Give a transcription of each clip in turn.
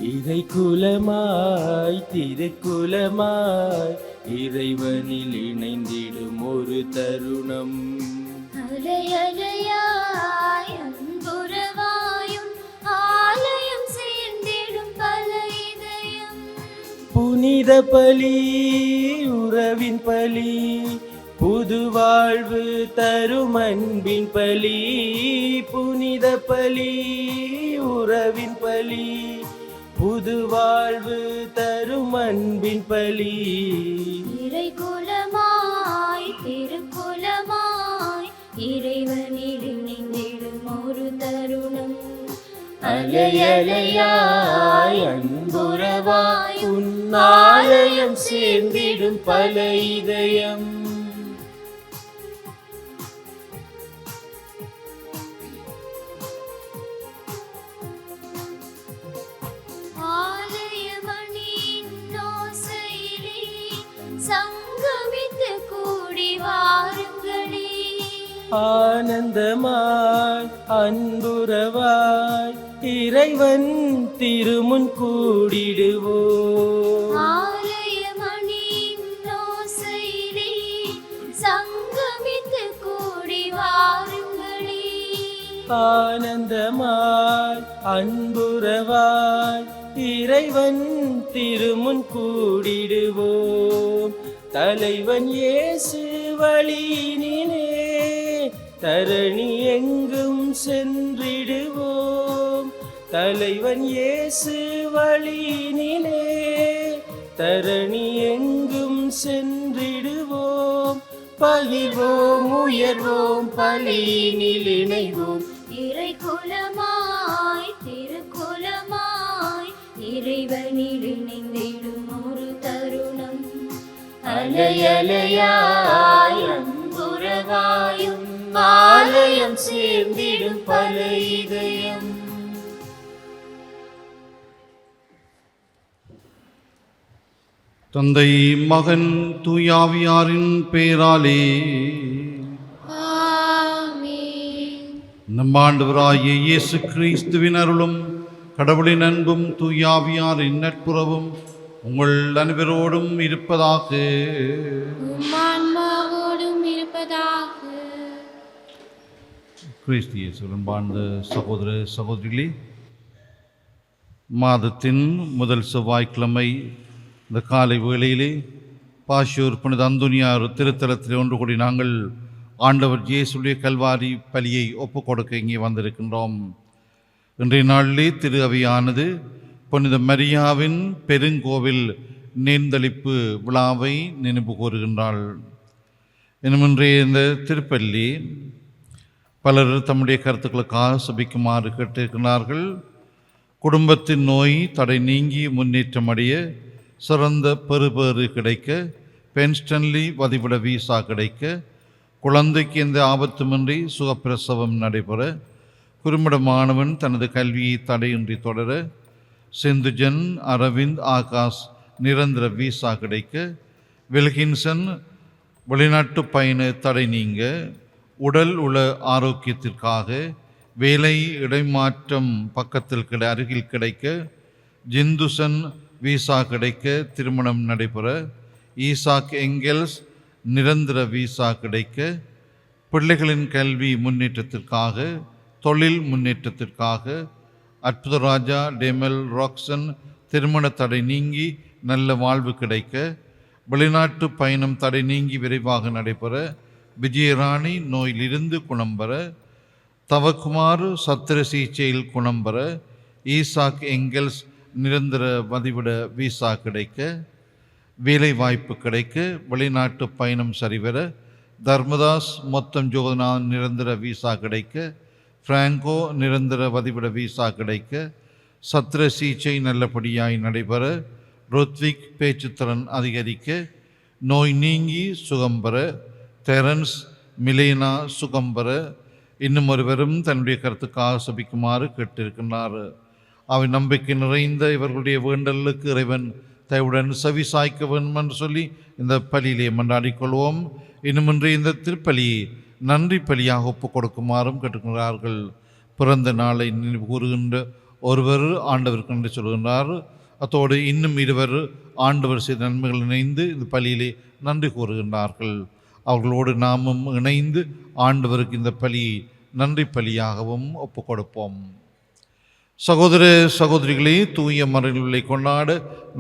இறை குலமாய் திருக்குலமாய் இறைவனில் இணைந்திடும் ஒரு தருணம். அலையலையாய் அன்புறவாயும் ஆலயம் சேர்ந்திடும் பல இதயம். புனித பலி உறவின் பலி, புது வாழ்வு தரும் அன்பின் பலி. புனித பலி உறவின் பலி, புது வாழ்வு தரும் அன்பின் பலி. இறை குலமாய் திருக்குலமாய் இறைவனில் இணைந்திடும் ஒரு தருணம். அலையலையாய் அன்புறவாய் உன்னாலயம் சேர்ந்திடும் பல இதயம். சங்கமித்து கூடி வாருங்களே. ஆனந்தமாய் அன்புறவாய் இறைவன் திருமுன் கூடிடுவோம். ஆலயமணியின் ஓசையிலே சங்கமித்து கூடி வாருங்களே. ஆனந்தமாய் அன்புறவாய் இறைவன் திருமுன் கூடிடுவோம். தலைவன் இயேசு வழியினிலே தரணி எங்கும் சென்றிடுவோம். தலைவன் இயேசு வழியினிலே தரணி எங்கும் சென்றிடுவோம். பகிர்வோம் உயர்வோம் பலியினில் இணைவோம். இறை குலமாய் திருக்குலமாய் இறைவனில் இணைந்திடும் ஒரு தருணம். அலையலையாய் அன்புறவாயும் ஆலயம் சேர்ந்திடும் பல இதயம். தந்தை மகன் தூயாவியாரின் பெயராலே ஆமென். நம் ஆண்டவராகிய இயேசு கிறிஸ்துவின் அருளும் கடவுளின் அன்பும் தூயாவியாரின் நட்புறவும் உங்கள் அனைவரோடும் இருப்பதாக. உம் ஆன்மாவோடும் இருப்பதாக. கிறிஸ்து இயேசுவின் வாழ்ந்த சகோதர சகோதரிகளே, மாதத்தின் முதல் செவ்வாய்க்கிழமை இந்த காலை வேளையிலே பாஷூர் புனித அந்தோனியார் திருத்தலத்தில் ஒன்று கூடி நாங்கள் ஆண்டவர் இயேசுடைய கல்வாரி பலியை ஒப்புக் கொடுக்க இங்கே வந்திருக்கின்றோம். இன்றைய நாளிலே திரு அவையானது புனித மரியாவின் பெருங்கோவில் நேர்ந்தளிப்பு விழாவை நினைவு கூறுகின்றாள். இன்னும் இன்றைய இந்த திருப்பள்ளி பலர் தம்முடைய கருத்துக்களுக்காக சபிக்குமாறு கேட்டிருக்கிறார்கள். குடும்பத்தின் நோய் தடை நீங்கி முன்னேற்றம் அடைய, சிறந்த பெறுபேறு கிடைக்க, பென்ஸ்டன்லி வதிவிட வீசா கிடைக்க, குழந்தைக்கு எந்த ஆபத்துமின்றி சுகப்பிரசவம் நடைபெற, குறும்பட மாணவன் தனது கல்வியை தடையின்றி தொடர, சிந்துஜன் அரவிந்த் ஆகாஷ் நிரந்தர வீசா கிடைக்க, வில்கின்சன் வெளிநாட்டு பயண தடை நீங்க, உடல் உள ஆரோக்கியத்திற்காக வேலை இடைமாற்றம் பக்கத்தில் அருகில் கிடைக்க, ஜிந்துசன் வீசா கிடைக்க திருமணம் நடைபெற, ஈசாக் எங்கெல்ஸ் நிரந்தர வீசா கிடைக்க, பிள்ளைகளின் கல்வி முன்னேற்றத்திற்காக, தொழில் முன்னேற்றத்திற்காக, அற்புதராஜா டெமல் ராக்சன் திருமண தடை நீங்கி நல்ல வாழ்வு கிடைக்க, வெளிநாட்டு பயணம் தடை நீங்கி விரைவாக நடைபெற, விஜயராணி நோயிலிருந்து குணம் பெற, தவக்குமார் சத்திர சிகிச்சையில் குணம் பெற, ஈசாக் எங்கெல்ஸ் நிரந்தர வதிவிட வீசா கிடைக்க, வேலை வாய்ப்பு கிடைக்க, வெளிநாட்டு பயணம் சரிவர, தர்மதாஸ் மொத்தம் ஜோகநாத் நிரந்தர வீசா கிடைக்க, பிராங்கோ நிரந்தர வதிவிட வீசா கிடைக்க, சத்திர சிகிச்சை நல்லபடியாய் நடைபெற, ருத்விக் பேச்சுத்திறன் அதிகரிக்க, நோய் நீங்கி சுகம் பெற, தெரன்ஸ் மிலேனா சுகம் பெற, இன்னும் ஒருவரும் தன்னுடைய கருத்துக்காக சபிக்குமாறு கேட்டிருக்கின்றார். அவை நம்பிக்கை நிறைந்த இவர்களுடைய வேண்டலுக்கு இறைவன் தயவுடன் செவி சாய்க்க வேண்டும் என்று சொல்லி இந்த பலியிலே மன்றாடிக்கொள்வோம். இன்னுமின்றி இந்த திருப்பலியை நன்றி பலியாக ஒப்புக் கொடுக்குமாறும் கேட்டுக்கிறார்கள். பிறந்த நாளை நினைவு கூறுகின்ற ஒருவர் ஆண்டவருக்கு நன்றி சொல்கின்றார். அத்தோடு இன்னும் இருவர் ஆண்டவர் செய்த நன்மைகள் இணைந்து இந்த பலியிலே நன்றி கூறுகின்றார்கள். அவர்களோடு நாமும் இணைந்து ஆண்டவருக்கு இந்த பலியை நன்றி பலியாகவும் ஒப்புக் கொடுப்போம். சகோதர சகோதரிகளே, தூய மறைகளை கொண்டாட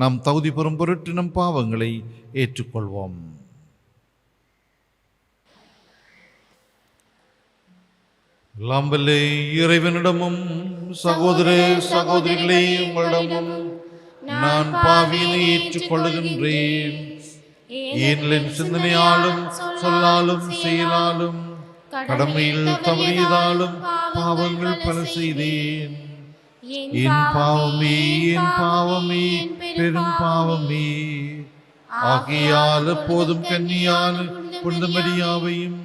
நாம் தகுதி பெறும் பொருட்டு நம் பாவங்களை ஏற்றுக்கொள்வோம். எல்லாம் வல்ல இறைவனிடமும் சகோதர சகோதரிகளே உங்களிடமும் நான் பாவியினை ஏற்றுக்கொள்கின்றேன். என் சிந்தனையாலும் சொல்லாலும் செயலாலும் கடமையில் தவறியதாலும் பாவங்கள் பல செய்தேன். என் பாவமே பெரும் பாவமே. ஆகையால் எப்போதும் கன்னியான புனித மரியாவையும்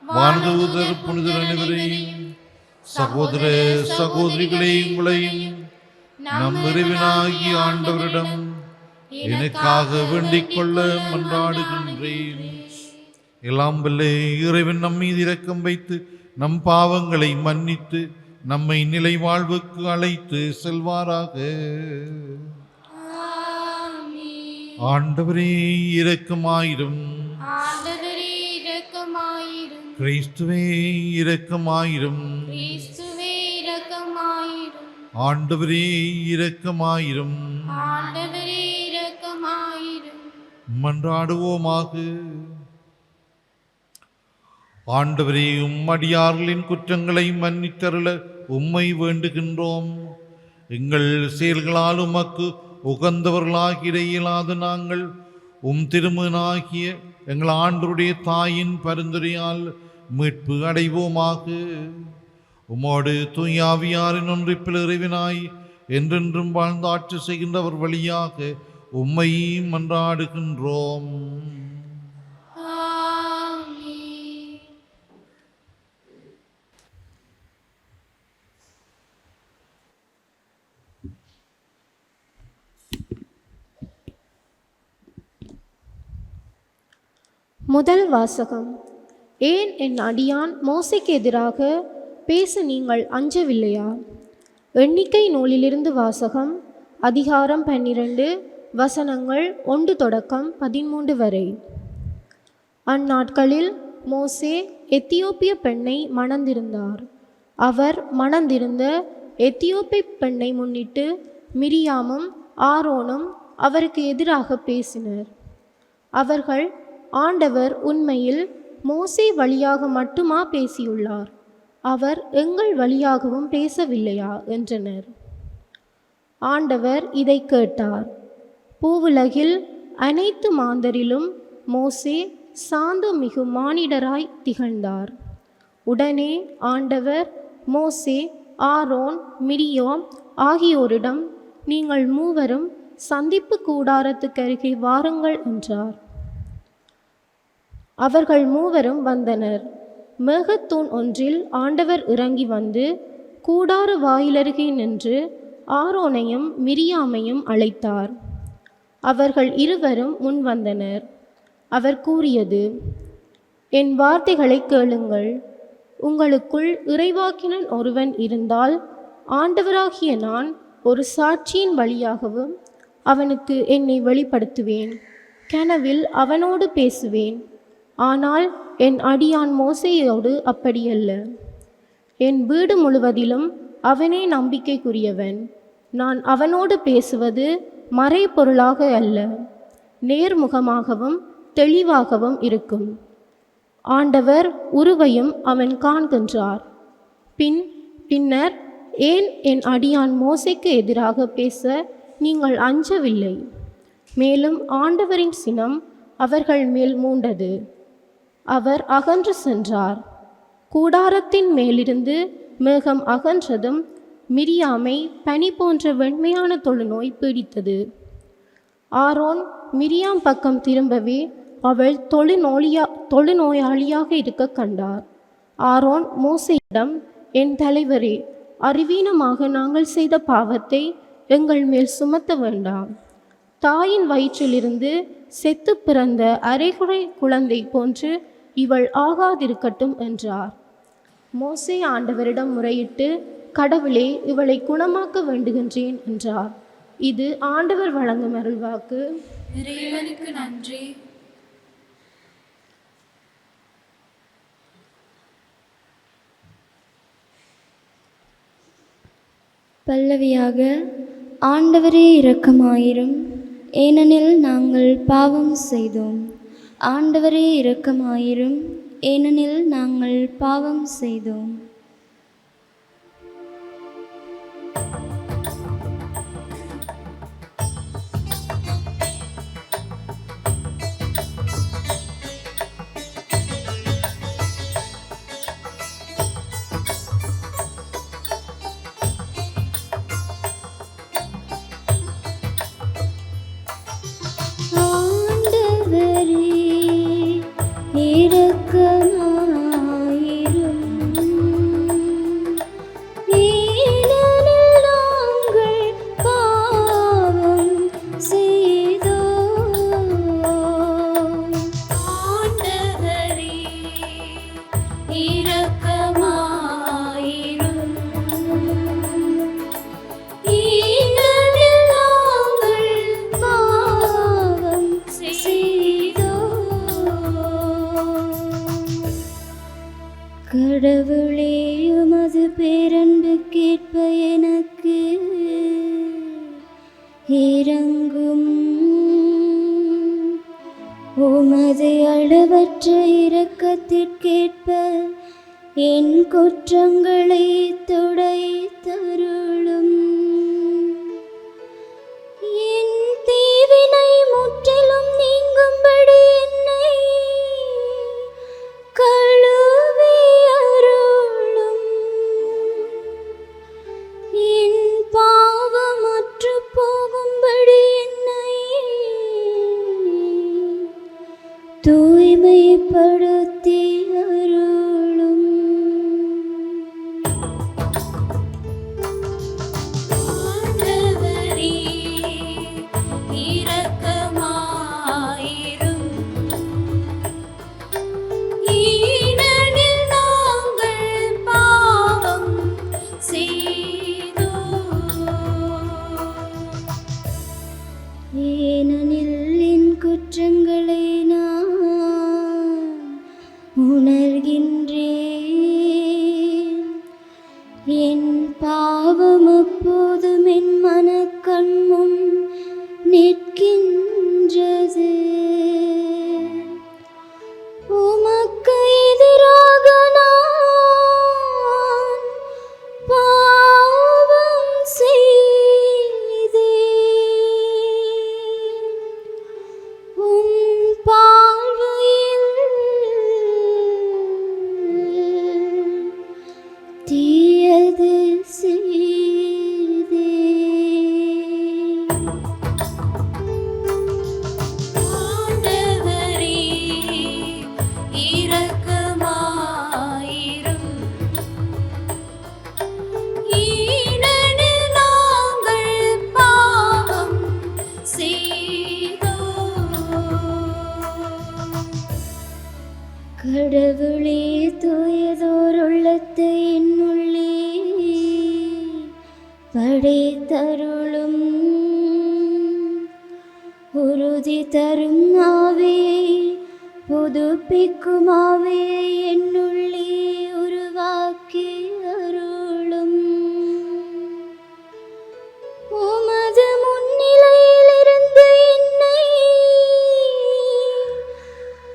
வானதூதர் புனிதர் அனைவரையும் சகோதர சகோதரிகளே உங்களையும் நம் இறைவனாகிய ஆண்டவரிடம் எனக்காக வேண்டிக் கொள்ள மன்றாடுகின்றேன். எல்லாம் வல்ல இறைவன் நம் மீது இரக்கம் வைத்து நம் பாவங்களை மன்னித்து நம்மை நிலை வாழ்வுக்கு அழைத்து செல்வாராக. ஆண்டவரே இரக்கமாயிரும். கிறிஸ்துவே இரக்கமாயிரும். ஆண்டவரே இரக்கமாயிரும். மன்றாடுவோமாக. ஆண்டவரே, அடியார்களின் குற்றங்களை மன்னித்தருள உம்மை வேண்டுகின்றோம். எங்கள் செயல்களால் உமக்கு உகந்தவர்களாகிட இயலாத நாங்கள் திருமகனாகிய எங்கள் ஆண்டவருடைய தாயின் பரிந்துரையால் மீட்பு அடைவோமாக. உம்மோடு தூயாவியாரின் ஒன்றிப்பில் இறைவனாய் என்றென்றும் வாழ்ந்து ஆட்சி செய்கின்றவர் வழியாக உம்மை மன்றாடுகின்றோம். முதல் வாசகம். ஏன் என் அடியான் மோசேக்கு எதிராக பேச நீங்கள் அஞ்சவில்லையா? எண்ணிக்கை நூலிலிருந்து வாசகம். அதிகாரம் 12, வசனங்கள் 1 தொடக்கம் 13 வரை. அந்நாட்களில் மோசே எத்தியோப்பிய பெண்ணை மணந்திருந்தார். அவர் மணந்திருந்த எத்தியோப்பிய பெண்ணை முன்னிட்டு மிரியாமும் ஆரோனும் அவருக்கு எதிராக பேசினர். அவர்கள், ஆண்டவர் உண்மையில் மோசே வழியாக மட்டுமா பேசியுள்ளார், அவர் எங்கள் வழியாகவும் பேசவில்லையா என்றனர். ஆண்டவர் இதை கேட்டார். பூவுலகில் அனைத்து மாந்தரிலும் மோசே சாந்த மிகு மானிடராய் திகழ்ந்தார். உடனே ஆண்டவர் மோசே, ஆரோன், மிரியாம் ஆகியோரிடம், நீங்கள் மூவரும் சந்திப்பு கூடாரத்துக்கருகே வாருங்கள் என்றார். அவர்கள் மூவரும் வந்தனர். மேகத்தூண் ஒன்றில் ஆண்டவர் இறங்கி வந்து கூடார வாயிலருகே நின்று ஆரோனையும் மிரியாமையும் அழைத்தார். அவர்கள் இருவரும் முன் வந்தனர். அவர் கூறியது, என் வார்த்தைகளை கேளுங்கள். உங்களுக்குள் இறைவாக்கினன் ஒருவன் இருந்தால் ஆண்டவராகிய நான் ஒரு சாட்சியின் வழியாகவும் அவனுக்கு என்னை வெளிப்படுத்துவேன். கனவில் அவனோடு பேசுவேன். ஆனால் என் அடியான் மோசேயோடு அப்படியல்ல. என் வீடு முழுவதிலும் அவனே நம்பிக்கைக்குரியவன். நான் அவனோடு பேசுவது மறைபொருளாக அல்ல, நேர்முகமாகவும் தெளிவாகவும் இருக்கும். ஆண்டவர் உருவையும் அவன் காண்கின்றார். பின்னர் ஏன் என் அடியான் மோசேக்கு எதிராக பேச நீங்கள் அஞ்சவில்லை? மேலும் ஆண்டவரின் சினம் அவர்கள் மேல் மூண்டது. அவர் அகன்று சென்றார். கூடாரத்தின் மேலிருந்து மேகம் அகன்றதும் மிரியாமை பனி போன்ற வெண்மையான தொழுநோய் பீடித்தது. ஆரோன் மிரியாம் பக்கம் திரும்பவே அவள் தொழுநோயாளியாக இருக்க கண்டார். ஆரோன் மோசேயிடம், என் தலைவரே, அறிவீனமாக நாங்கள் செய்த பாவத்தை எங்கள் மேல் சுமத்த வேண்டாம். தாயின் வயிற்றிலிருந்து செத்து பிறந்த அரைகுறை குழந்தை போன்று இவள் ஆகாதிருக்கட்டும் என்றார். மோசே ஆண்டவரிடம் முறையிட்டு கடவுளே, இவளை குணமாக்க வேண்டுகின்றேன் என்றார். இது ஆண்டவர் வழங்கும் அருள்வாக்கு. இறைவனுக்கு நன்றி. பல்லவியாக: ஆண்டவரே இரக்கமாயிரும், ஏனெனில் நாங்கள் பாவம் செய்தோம். ஆண்டவரே இரக்கமாயிரும், ஏனெனில் நாங்கள் பாவம் செய்தோம். கடவுளே, உமது பேரன்பு கேட்ப எனக்கு இரங்கும். உமது அளவற்ற இரக்கத்திற்கேற்ப என் குற்றங்களை துடைத்தருளும். என் தீவினை முற்றிலும் நீங்கும்படி என்னை கழுவி அருளும். என் பாவமற்று போகும்படி என்னை தூய்மைப்படுத்தி அருளும். ஆண்டவரே இரக்கமாயிரும், ஏனெனில் நாங்கள் பாவம் செய்தோம். ஏனெனில் என் குற்றங்களை நான் உணர்கின்றேன். என் பாவம் எப்போதும் என் மனக்கண்முன் நிற்கின்றது. உமக்கு எதிராக நான் பாவம் செய்தேன். உம் பார்வையில் தீயது செய்தேன். ஆண்டவரே இரக்கமாயிரும், ஏனெனில் நாங்கள் பாவம் செய்தோம். கடவுளே, தூயதோர் உள்ளத்தை என்னுள்ளே படைத்தருளும். உறுதி தரும் ஆவியை, புதுப்பிக்கும் ஆவியை என்னுள்ளே உருவாக்கி அருளும். உமது முன்னிலையிலிருந்து என்னை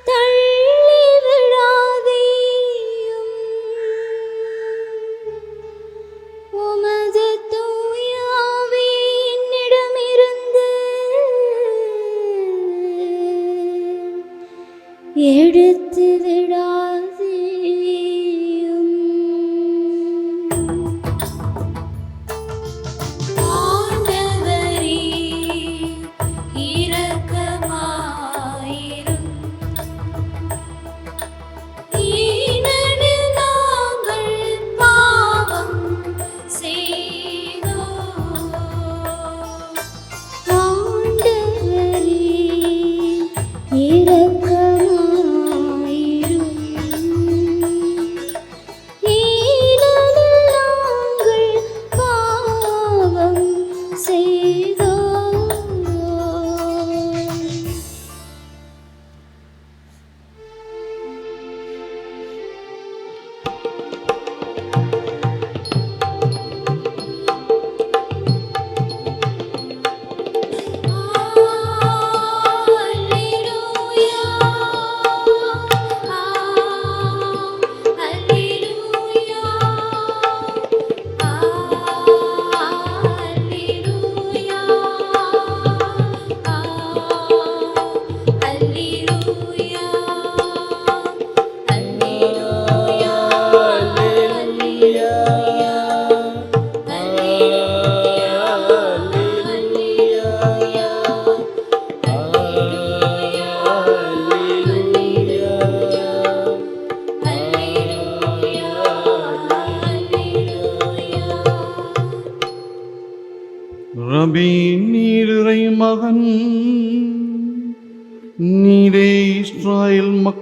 தள்ளி விடாதேயும். உமது தூய ஆவியை என்னிடமிருந்து எடுத்து விடாதேயும்.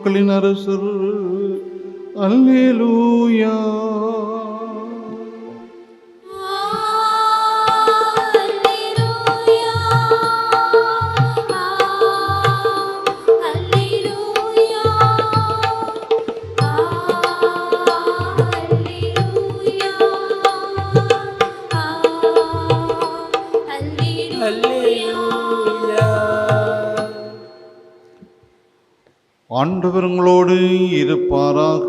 மக்களின் அரசர். அல்லேலூயா. அல்லேலூயா. ஆண்டவர் உங்களோடு இருப்பாராக.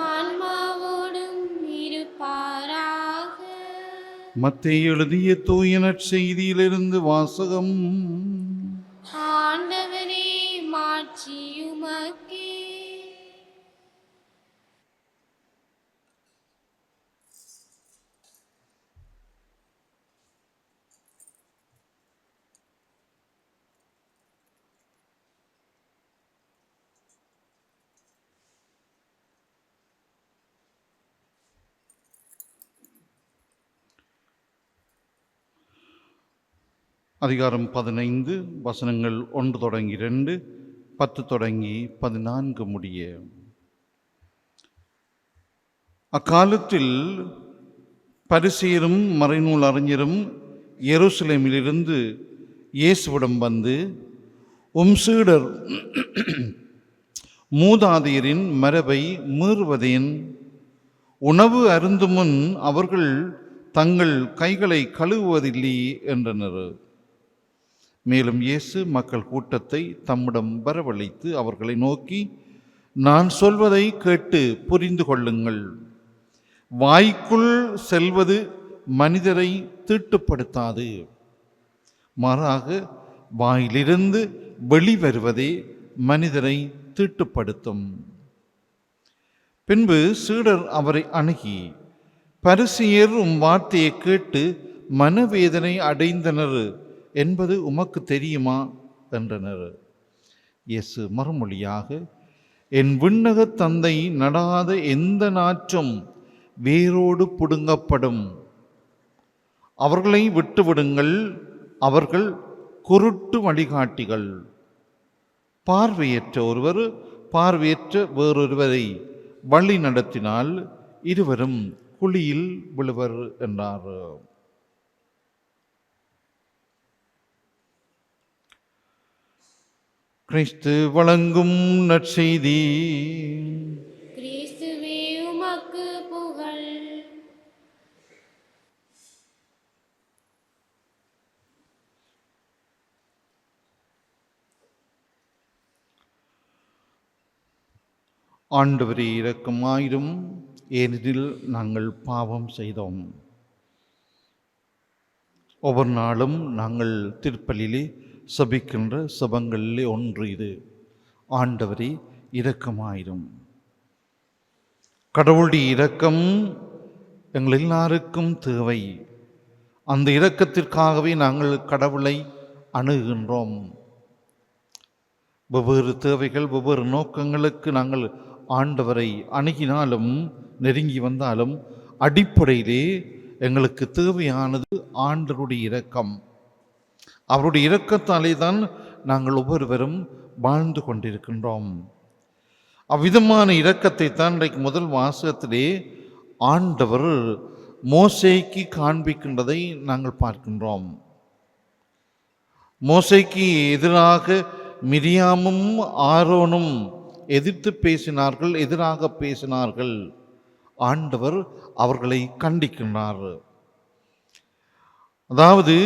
ஆன்மாவோடும் இருப்பாராக. மத்தேயு எழுதிய தூய நற்செய்தியிலிருந்து வாசகம். ஆண்டவரே மாட்சி உமக்கே. அதிகாரம் 15 வசனங்கள் 1 தொடங்கி 2, 10 தொடங்கி 14 முடிய. அக்காலத்தில் பரிசேயரும் மறைநூல் அறிஞரும் எருசலேமிலிருந்து இயேசுவிடம் வந்து, உம் சீடர் மூதாதையரின் மரபை மீறுவதேன்? உணவு அருந்தும் முன் அவர்கள் தங்கள் கைகளை கழுவுவதில்லை என்றனர். மேலும் இயேசு மக்கள் கூட்டத்தை தம்மிடம் வரவழைத்து அவர்களை நோக்கி, நான் சொல்வதை கேட்டு புரிந்து கொள்ளுங்கள். வாய்க்குள் செல்வது மனிதரை தீட்டுப்படுத்தாது, மாறாக வாயிலிருந்து வெளிவருவதே மனிதரை தீட்டுப்படுத்தும். பின்பு சீடர் அவரை அணுகி, பரிசேயர் உம் வார்த்தையை கேட்டு மனவேதனை அடைந்தனர் என்பது உமக்கு தெரியுமா என்றனர். இயேசு மறுமொழியாக, என் விண்ணக தந்தை நடாத எந்த நாற்றும் வேரோடு புடுங்கப்படும். அவர்களை விட்டுவிடுங்கள், அவர்கள் குருட்டு வழிகாட்டிகள். பார்வையற்ற ஒருவர் பார்வையற்ற வேறொருவரை வழி நடத்தினால் இருவரும் குழியில் விழுவர் என்றார். கிறிஸ்து வழங்கும் நற்செய்தி. கிறிஸ்துவே உமக்கு புகழ். ஆண்டவரே இரக்கமாயிரும், ஏனெனில் நாங்கள் பாவம் செய்தோம். ஒவ்வொரு நாளும் நாங்கள் திருப்பலிலே சபிக்கின்ற சபங்களிலே ஒன்று இது. ஆண்டவரே இரக்கமாயிரும். கடவுளுடைய இரக்கம் எங்கள் எல்லாருக்கும் தேவை. அந்த இரக்கத்திற்காகவே நாங்கள் கடவுளை அணுகுகின்றோம். வெவ்வேறு தேவைகள், வெவ்வேறு நோக்கங்களுக்கு நாங்கள் ஆண்டவரை அணுகினாலும் நெருங்கி வந்தாலும் அடிப்படையிலே எங்களுக்கு தேவையானது ஆண்டவருடைய இரக்கம். அவருடைய இரக்கத்தாலே தான் நாங்கள் ஒவ்வொருவரும் வாழ்ந்து கொண்டிருக்கின்றோம். அவ்விதமான இரக்கத்தை தான் இன்றைக்கு முதல் வாசகத்திலே ஆண்டவர் மோசேக்கு காண்பிக்கின்றதை நாங்கள் பார்க்கின்றோம். மோசேக்கு எதிராக மிரியாமும் ஆரோனும் எதிர்த்து பேசினார்கள், எதிராக பேசினார்கள். ஆண்டவர் அவர்களை கண்டிக்கின்றார். அதாவது,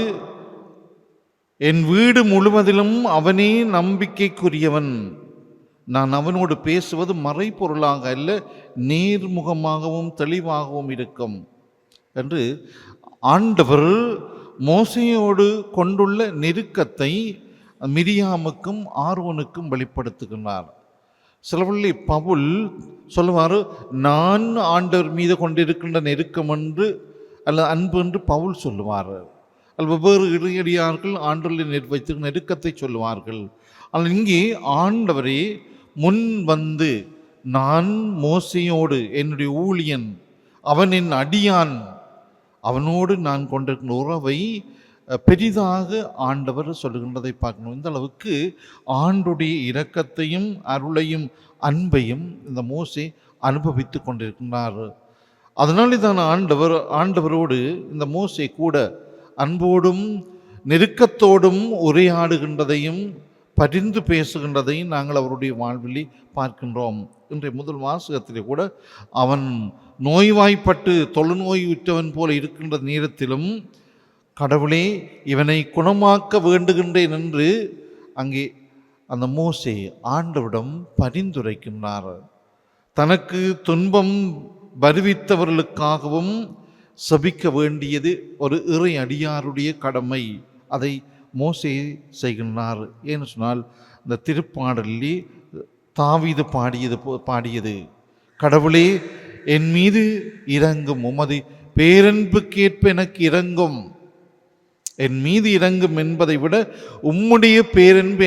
என் வீடு முழுவதிலும் அவனே நம்பிக்கைக்குரியவன். நான் அவனோடு பேசுவது மறைப்பொருளாக அல்ல, நேர்முகமாகவும் தெளிவாகவும் இருக்கும் என்று ஆண்டவர் மோசேயோடு கொண்டுள்ள நெருக்கத்தை மிரியாமுக்கும் ஆரோனுக்கும் வெளிப்படுத்துகின்றார். சிலவள்ளி பவுல் சொல்லுவார், நான் ஆண்டவர் மீது கொண்டிருக்கின்ற நெருக்கம் என்று அல்லது அன்பு என்று பவுல் சொல்லுவார். அல்லது வெவ்வேறு இடையடியார்கள் ஆண்டவரில் வைத்து நெருக்கத்தை சொல்லுவார்கள். ஆனால் இங்கே ஆண்டவரே முன் வந்து, நான் மோசையோடு என்னுடைய ஊழியன், அவன் என் அடியான், அவனோடு நான் கொண்டிருக்கின்ற உறவை பெரிதாக ஆண்டவர் சொல்லுகின்றதை பார்க்கணும். இந்த அளவுக்கு ஆண்டுடைய இரக்கத்தையும் அருளையும் அன்பையும் இந்த மோசே அனுபவித்து கொண்டிருக்கின்றார். அதனாலே தான் ஆண்டவரோடு இந்த மோசே கூட அன்போடும் நெருக்கத்தோடும் உரையாடுகின்றதையும் பரிந்து பேசுகின்றதையும் நாங்கள் அவருடைய வாழ்விலே பார்க்கின்றோம். இன்றைய முதல் வாசகத்திலே கூட அவன் நோய்வாய்ப்பட்டு தொழுநோயுற்றவன் போல இருக்கின்ற நேரத்திலும் கடவுளே இவனை குணமாக்க வேண்டுகின்றேன் என்று அங்கே அந்த மோசே ஆண்டவரிடம் பரிந்துரைக்கின்றார். தனக்கு துன்பம் வருவித்தவர்களுக்காகவும் சபிக்க வேண்டியது ஒரு இறை அடியாருடைய கடமை. அதை மோசே செய்கின்றார். ஏன்னு சொன்னால் இந்த திருப்பாடலிலே தாவீது பாடியது கடவுளே என் மீது இறங்கும், உமது பேரன்புக்கேற்ப எனக்கு இறங்கும், என் மீது இறங்கும் என்பதை விட உம்முடைய பேரன்பு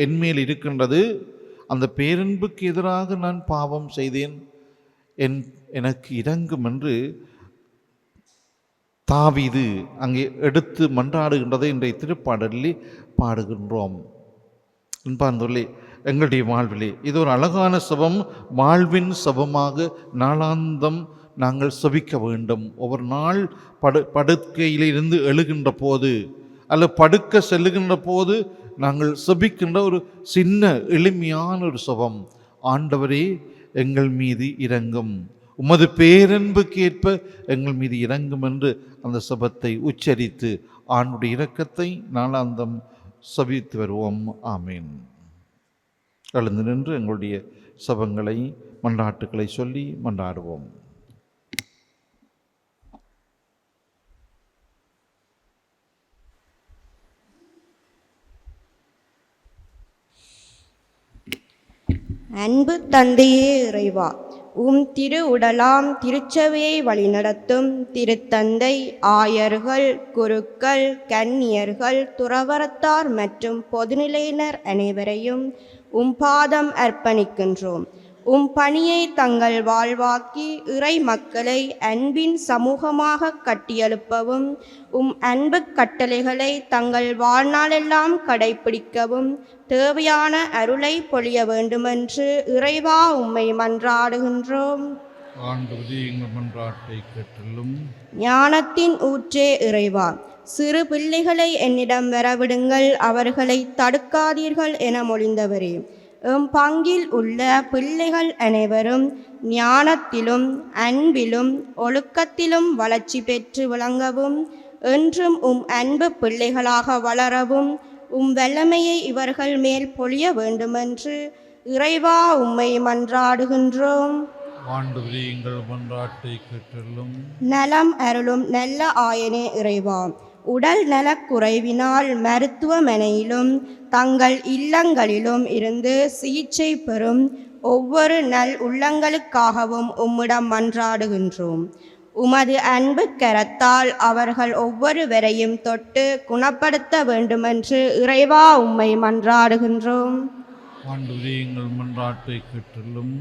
என்மேல் இருக்கின்றது. அந்த பேரன்புக்கு எதிராக நான் பாவம் செய்தேன், எனக்கு இறங்கும் என்று தாவீது அங்கே எடுத்து மன்றாடுகின்றதை இன்றைய திருப்பாடலில் பாடுகின்றோம். அன்பார்ந்தோர்களே, எங்களுடைய வாழ்விலே இது ஒரு அழகான சபம், வாழ்வின் சபமாக நாளாந்தம் நாங்கள் செபிக்க வேண்டும். ஒவ்வொரு நாள் படுக்கையிலிருந்து எழுகின்ற போது அல்ல படுக்க செல்லுகின்ற போது நாங்கள் செபிக்கின்ற ஒரு சின்ன எளிமையான ஒரு சபம். ஆண்டவரே எங்கள் மீது இறங்கும், உமது பேரன்புக்கேற்ப எங்கள் மீது இறங்கும் என்று அந்த சபத்தை உச்சரித்து ஆண்டுடைய இரக்கத்தை நாளாந்தம் சபித்து வருவோம். ஆமீன். எழுந்து நின்று எங்களுடைய சபங்களை மன்றாட்டுக்களை சொல்லி மன்றாடுவோம். அன்பு தந்தையே இறைவா, திரு உடலாம் திருச்சபையை வழிநடத்தும் திருத்தந்தை, ஆயர்கள், குருக்கள், கன்னியர்கள், துறவரத்தார் மற்றும் பொதுநிலையினர் அனைவரையும் பாதம் அர்ப்பணிக்கின்றோம். பணியை தங்கள் வாழ்வாக்கி இறை மக்களை அன்பின் சமூகமாக கட்டியெழுப்பவும் அன்பு கட்டளைகளை தங்கள் வாழ்நாளெல்லாம் கடைபிடிக்கவும் தேவையான அருளை பொழிய வேண்டுமென்று இறைவா உம்மை மன்றாடுகின்றோம். ஞானத்தின் ஊற்றே இறைவா, சிறு பிள்ளைகளை என்னிடம் வரவிடுங்கள், அவர்களை தடுக்காதீர்கள் என மொழிந்தவரே, பங்கில் உள்ள பிள்ளைகள் அனைவரும் ஞானத்திலும் அன்பிலும் ஒழுக்கத்திலும் வளர்ச்சி பெற்று விளங்கவும் என்றும் அன்பு பிள்ளைகளாக வளரவும் வல்லமையை இவர்கள் மேல் பொழிய வேண்டுமென்று இறைவா உம்மை மன்றாடுகின்றோம். நலம் அருளும் நல்ல ஆயனே இறைவா, உடல் நலக்குறைவினால் மருத்துவமனையிலும் தங்கள் இல்லங்களிலும் இருந்து சிகிச்சை பெறும் ஒவ்வொரு நல் உள்ளங்களுக்காகவும் உம்மிடம் மன்றாடுகின்றோம். உமது அன்பு கரத்தால் அவர்கள் ஒவ்வொருவரையும் தொட்டு குணப்படுத்த வேண்டுமென்று இறைவா உம்மை மன்றாடுகின்றோம். மன்றாட்டை கேட்டலும்.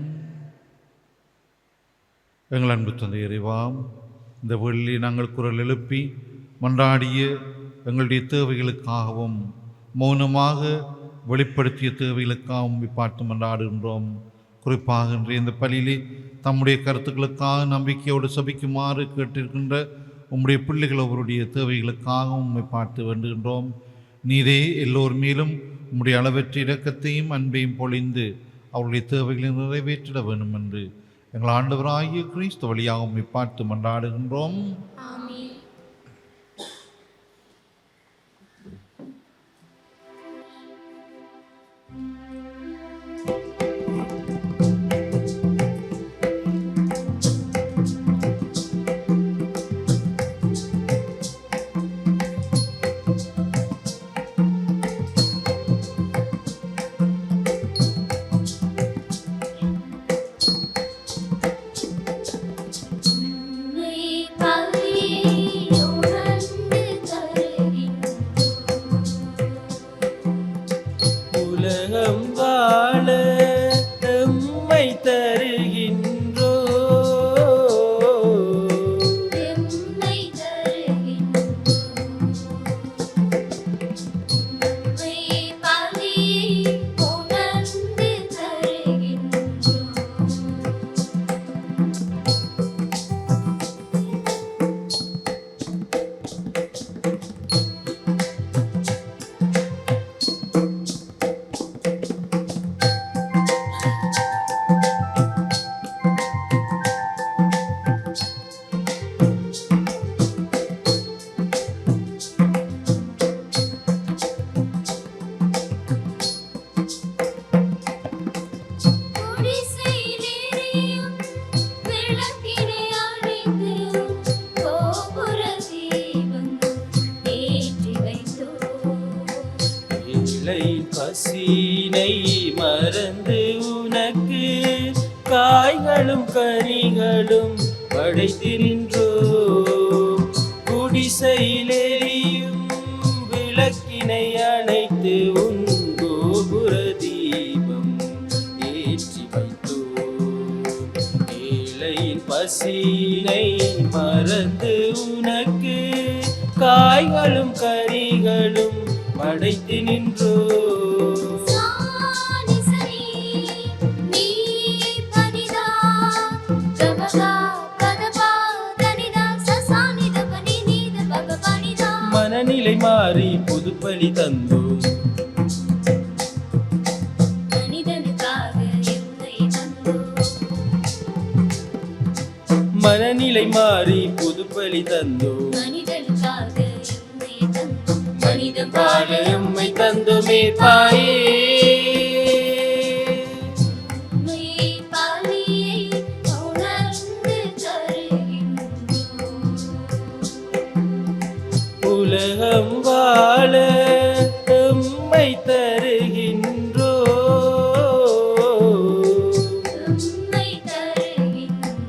எங்கள் அன்பு தந்தை இறைவா, இந்த வேளையிலே நாங்கள் குரல் எழுப்பி மன்றாடிய எங்களுடைய தேவைகளுக்காகவும் மௌனமாக வெளிப்படுத்திய தேவைகளுக்காகவும் பார்த்து மன்றாடுகின்றோம். குறிப்பாக இன்றைய இந்த பலியிலே தம்முடைய கருத்துக்களுக்காக நம்பிக்கையோடு சபிக்குமாறு கேட்டிருக்கின்ற உம்முடைய பிள்ளைகள் அவருடைய தேவைகளுக்காகவும் உம்மை பார்த்து வேண்டுகின்றோம். நீரே எல்லோர் மேலும் உம்முடைய அளவற்ற இரக்கத்தையும் அன்பையும் பொழிந்து அவருடைய தேவைகளை நிறைவேற்றிட வேண்டும் என்று எங்கள் ஆண்டவராகிய கிறிஸ்து வழியாக உம்மை பார்த்து மன்றாடுகின்றோம். பலியே உனக்கு காய்களும் கனிகளும் படைத்து நின்றோம். குடிசையில் எரியும் விளக்கினை அணைத்து உன் கோபுர தீபம் ஏற்றி வைத்தோம். ஏழையின் பசியினை மறந்து உனக்கு காய்களும் கனிகளும் படைத்து நின்றோம். சாணி சரி நீ பனிதா ஜபகா பதபா தனிதா சசானித பனி நீத பக பனிதா. மனநிலை மாறி புதுப்பலி தந்தோம். மனிதனுக்காக என்னை தந்தோம். மனநிலை மாறி புதுப்பலி தந்தோம். மனிதனுக்காக என்னை தந்தோம். மனிதன் வாழ எம்மை தந்தோமே தாயே. மெய் பலியை உணர்ந்து தருகின்றோம். உலகம் வாழ எம்மை தருகின்றோம். உம்மை தருகின்றோம்.